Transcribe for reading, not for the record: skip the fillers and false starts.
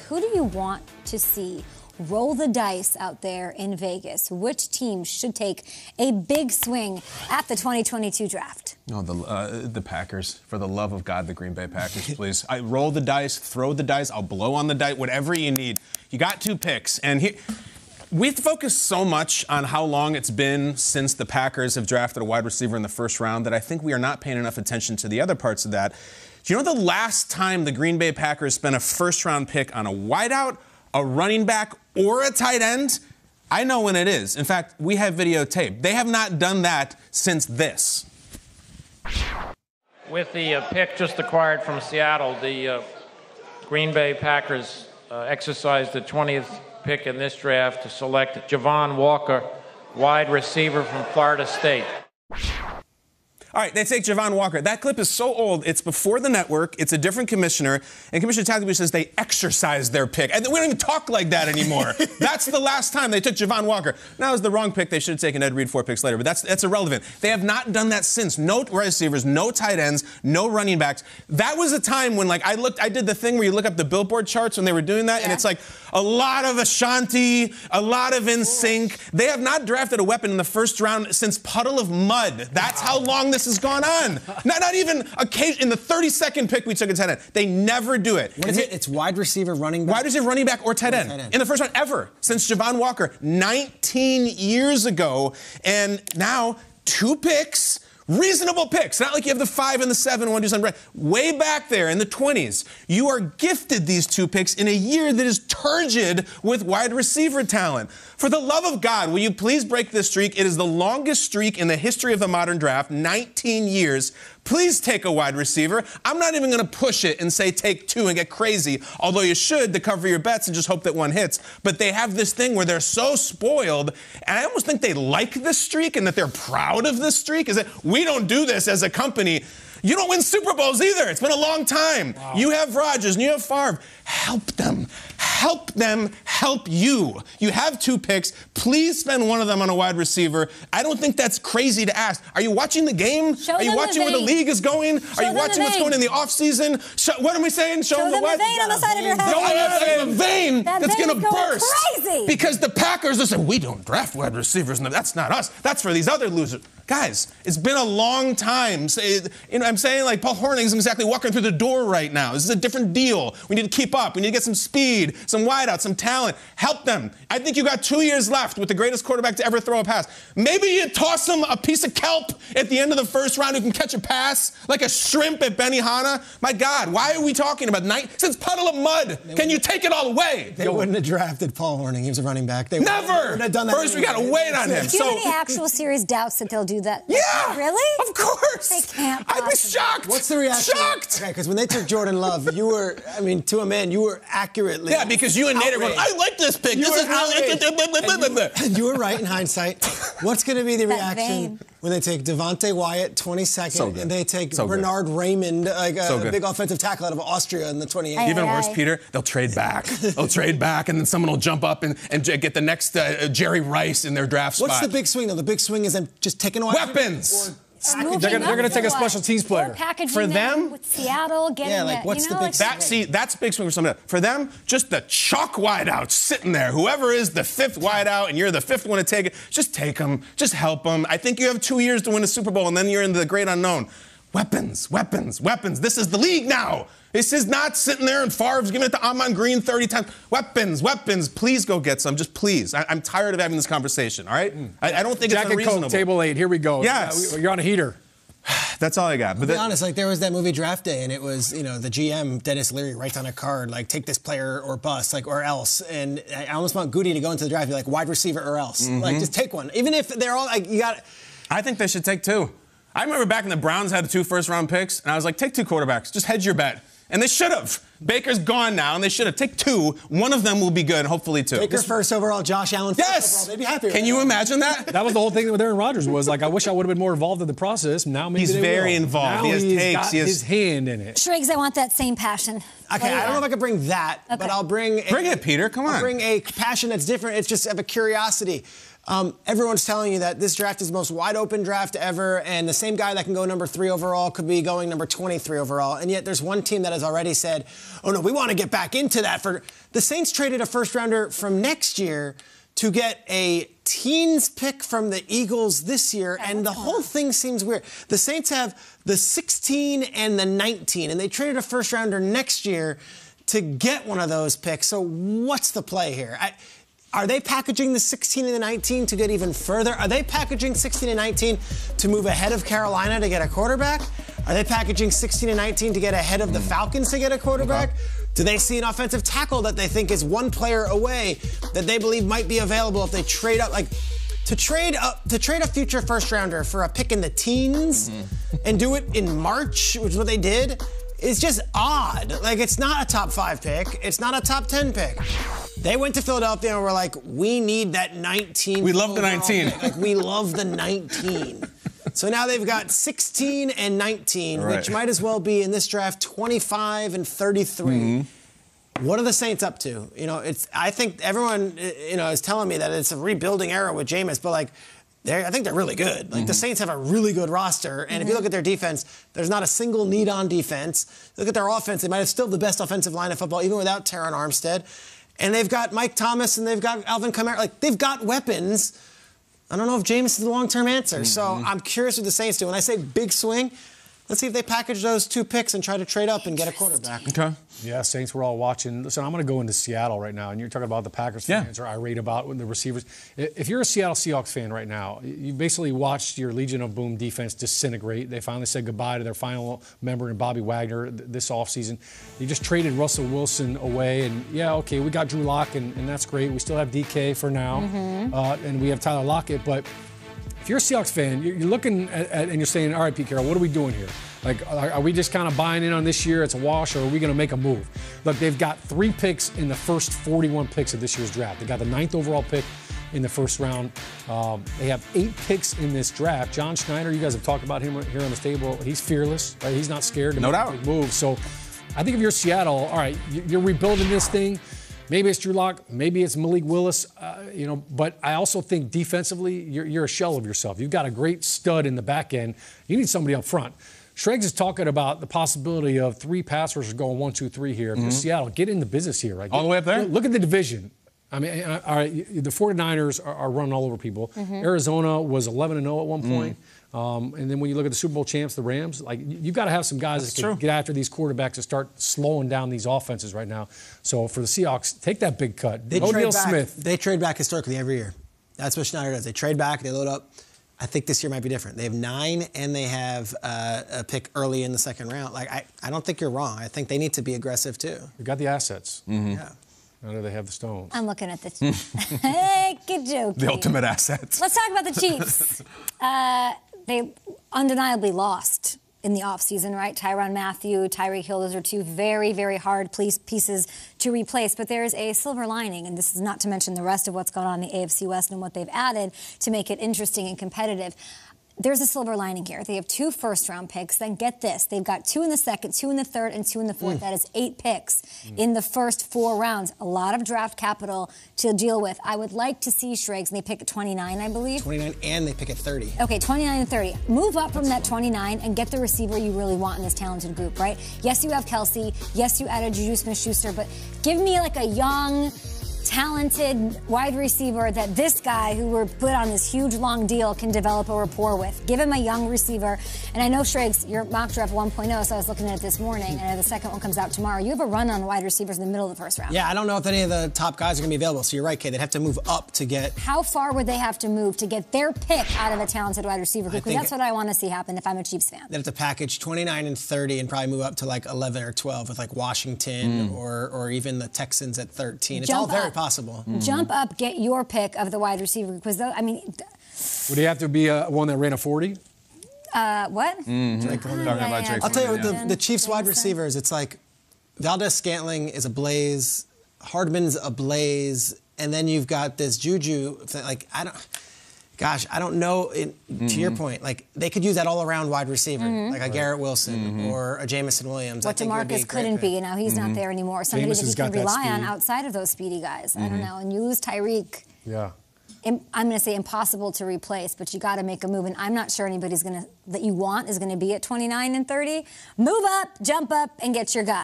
Who do you want to see roll the dice out there in Vegas? Which team should take a big swing at the 2022 draft? Oh, the Packers. For the love of God, the Green Bay Packers, please. I roll the dice, throw the dice, I'll blow on the dice, whatever you need. You got two picks, and here we've focused so much on how long it's been since the Packers have drafted a wide receiver in the first round that I think we are not paying enough attention to the other parts of that. Do you know the last time the Green Bay Packers spent a first-round pick on a wideout, a running back, or a tight end? I know when it is. In fact, we have videotape. They have not done that since this. With the pick just acquired from Seattle, the Green Bay Packers exercised the 20th pick in this draft to select Javon Walker, wide receiver from Florida State. All right, they take Javon Walker. That clip is so old. It's before the network. It's a different commissioner. And Commissioner Taglia says they exercised their pick. And we don't even talk like that anymore. That's the last time they took Javon Walker. Now, it was the wrong pick. They should have taken Ed Reed 4 picks later. But that's irrelevant. They have not done that since. No receivers, no tight ends, no running backs. That was a time when, like, I did the thing where you look up the Billboard charts when they were doing that. Yeah. And it's like a lot of Ashanti, a lot of NSYNC. They have not drafted a weapon in the first round since Puddle of Mud. That's how long this has gone on. Not even in the 32nd pick we took a tight end. They never do it. What is it? It's wide receiver, running back? Wide receiver, running back, or tight end. In the first round ever since Javon Walker 19 years ago. And now 2 picks. Reasonable picks. Not like you have the 5 and the 7 want to do something right. Way back there in the 20s, you are gifted these 2 picks in a year that is turgid with wide receiver talent. For the love of God, will you please break this streak? It is the longest streak in the history of the modern draft, 19 years. Please take a wide receiver. I'm not even going to push it and say take 2 and get crazy, although you should to cover your bets and just hope that one hits. But they have this thing where they're so spoiled, and I almost think they like this streak and that they're proud of this streak, is that we don't do this as a company. You don't win Super Bowls either. It's been a long time. Wow. You have Rodgers and you have Favre. Help them. Help them help you. You have 2 picks. Please spend one of them on a wide receiver. I don't think that's crazy to ask. Are you watching the game? Are you watching where the league is going? Are you watching what's going in the offseason? What are we saying? Show them the what? Vein on the side of your head. Don't have a vein that's going to burst. Crazy. Because the Packers are saying, we don't draft wide receivers. No, that's not us. That's for these other losers. Guys, it's been a long time. I'm saying, like, Paul Hornung isn't exactly walking through the door right now. This is a different deal. We need to keep up. We need to get some speed, some wideout, some talent. Help them. I think you got 2 years left with the greatest quarterback to ever throw a pass. Maybe you toss him a piece of kelp at the end of the first round who can catch a pass like a shrimp at Benihana. My God, why are we talking about since Puddle of Mud? Can you take it all away? They wouldn't have drafted Paul Hornung. He was a running back. They Never. Wouldn't have done that. First, we got to wait on him. Do you have any actual serious doubts that they'll do that? Yeah. Really? Of course. They can't. I'd be shocked. What's the reaction? Shocked. Okay, because when they took Jordan Love, you were, to a man, you were accurately. Yeah, because you and Nate are going, I like this pick. This is really. You were right in hindsight. What's going to be the reaction when they take Devontae Wyatt, 22nd, and they take Bernard Raymond, like a big offensive tackle out of Austria in the 28th? Even worse, Peter, they'll trade back. They'll trade back, and then someone will jump up and get the next Jerry Rice in their draft spot. What's the big swing, though? The big swing is them just taking away weapons. They're going to take a special teams player. For them, with Seattle getting what's the big swing? That's big swing for somebody else. For them, just the chalk wideout sitting there. Whoever is the 5th wideout and you're the 5th one to take it, just take them. Just help them. I think you have 2 years to win a Super Bowl, and then you're in the great unknown. Weapons, weapons, weapons. This is the league now. This is not sitting there and Favre's giving it to Amon Green 30 times. Weapons, weapons. Please go get some. Just please. I'm tired of having this conversation, all right? I don't think it's unreasonable. Coke, table 8. Here we go. Yes. You're on a heater. That's all I got. But to be honest, like, there was that movie Draft Day, and it was, the GM, Dennis Leary, writes on a card, like, take this player or bust, like, or else. And I almost want Goody to go into the draft, be like, wide receiver or else. Like, just take one. Even if they're all, like, you got it. I think they should take 2. I remember back when the Browns had 2 first-round picks, and I was like, take 2 quarterbacks. Just hedge your bet. And they should have. Baker's gone now, and they should have. Take 2. One of them will be good, hopefully 2. Baker first overall, Josh Allen first overall. They'd be happy with Can you imagine that? That was the whole thing with Aaron Rodgers was, like, I wish I would have been more involved in the process. Now maybe he's very involved. Now he has takes. Got his hand in it. Triggs, I want that same passion. Okay, I don't know if I can bring that, but I'll bring... Bring it, Peter. Come on. I'll bring a passion that's different. It's just of a curiosity. Everyone's telling you that this draft is the most wide-open draft ever, and the same guy that can go number 3 overall could be going number 23 overall. And yet there's one team that has already said, oh, no, we want to get back into that. The Saints traded a first-rounder from next year to get a teens pick from the Eagles this year, and the whole thing seems weird. The Saints have the 16 and the 19, and they traded a first-rounder next year to get one of those picks. So what's the play here? Are they packaging the 16 and the 19 to get even further? Are they packaging 16 and 19 to move ahead of Carolina to get a quarterback? Are they packaging 16 and 19 to get ahead of the Falcons to get a quarterback? Do they see an offensive tackle that they think is one player away that they believe might be available if they trade up? Like, to trade a future first rounder for a pick in the teens and do it in March, which is what they did, is just odd. Like, it's not a top 5 pick. It's not a top 10 pick. They went to Philadelphia and were like, we need that 19. We love the 19. Pick. Like, we love the 19. So now they've got 16 and 19, which might as well be in this draft 25 and 33. What are the Saints up to? You know, I think everyone, is telling me that it's a rebuilding era with Jameis, but like, I think they're really good. Like, the Saints have a really good roster, and if you look at their defense, there's not a single need on defense. Look at their offense; they might have still the best offensive line in football, even without Teron Armstead. And they've got Mike Thomas and they've got Alvin Kamara. Like, they've got weapons. I don't know if Jameis is the long-term answer. So I'm curious what the Saints do. When I say big swing, let's see if they package those 2 picks and try to trade up and get a quarterback. Okay. Yeah, Saints, we're all watching. Listen, I'm going to go into Seattle right now, and you're talking about the Packers fans are irate about the receivers. If you're a Seattle Seahawks fan right now, you basically watched your Legion of Boom defense disintegrate. They finally said goodbye to their final member in Bobby Wagner this offseason. You just traded Russell Wilson away, and okay, we got Drew Lock, and that's great. We still have DK for now, and we have Tyler Lockett, but if you're a Seahawks fan, you're looking at and you're saying, all right, Pete Carroll, what are we doing here? Like, are we just kind of buying in on this year? It's a wash, or are we going to make a move? Look, they've got 3 picks in the first 41 picks of this year's draft. They got the 9th overall pick in the first round. They have 8 picks in this draft. John Schneider, you guys have talked about him here on this table. He's fearless, right? He's not scared to make a big move. So I think if you're Seattle, all right, you're rebuilding this thing. Maybe it's Drew Lock, maybe it's Malik Willis, but I also think defensively, you're a shell of yourself. You've got a great stud in the back end. You need somebody up front. Shregs is talking about the possibility of 3 pass rushers going 1, 2, 3 here. If you're Seattle, get in the business here. Right? All the way up there? Look at the division. I mean, all right, the 49ers are running all over people. Arizona was 11-0 at one point. And then when you look at the Super Bowl champs, the Rams, like, you've got to have some guys that can get after these quarterbacks and start slowing down these offenses right now. So for the Seahawks, take that big cut. They trade back historically every year. That's what Schneider does. They trade back, they load up. I think this year might be different. They have 9, and they have a pick early in the 2nd round. Like, I don't think you're wrong. I think they need to be aggressive too. They got the assets. Yeah. Now do they have the stones? I'm looking at the good joke. The ultimate assets. Let's talk about the Chiefs. They undeniably lost in the offseason, right? Tyrann Mathieu, Tyreek Hill, those are 2 very, very hard pieces to replace. But there's a silver lining, and this is not to mention the rest of what's going on in the AFC West and what they've added to make it interesting and competitive. There's a silver lining here. They have 2 first-round picks. Then get this. They've got 2 in the 2nd, 2 in the 3rd, and 2 in the 4th. That is 8 picks in the first 4 rounds. A lot of draft capital to deal with. I would like to see Shregs, and they pick at 29, I believe. 29, and they pick at 30. Okay, 29 and 30. Move up from that 29 and get the receiver you really want in this talented group, right? Yes, you have Kelsey. Yes, you added Juju Smith-Schuster, but give me like a young, talented wide receiver that this guy who were put on this huge long deal can develop a rapport with. Give him a young receiver. And I know, Shregs, your mock draft 1.0, so I was looking at it this morning, and the second one comes out tomorrow. You have a run on wide receivers in the middle of the first round. Yeah, I don't know if any of the top guys are going to be available, so you're right, Kate. They'd have to move up to get... How far would they have to move to get their pick out of a talented wide receiver group? Because that's what I want to see happen if I'm a Chiefs fan. They'd have to package 29 and 30 and probably move up to like 11 or 12 with like Washington or even the Texans at 13. It's all very possible. Jump up, get your pick of the wide receiver. Because, I mean... Would he have to be one that ran a 40? What? I'll tell you, the Chiefs wide receivers, it's like Valdez-Scantling is a blaze, Hardman's a blaze, and then you've got this Juju. Like, I don't know. To your point, like, they could use that all-around wide receiver, like a Garrett Wilson or a Jamison Williams. What DeMarcus couldn't be, now he's not there anymore. Somebody that you can rely on outside of those speedy guys. I don't know. And you lose Tyreek. Yeah. I'm going to say impossible to replace, but you got to make a move, and I'm not sure anybody's that you want is going to be at 29 and 30. Move up, jump up, and get your guy.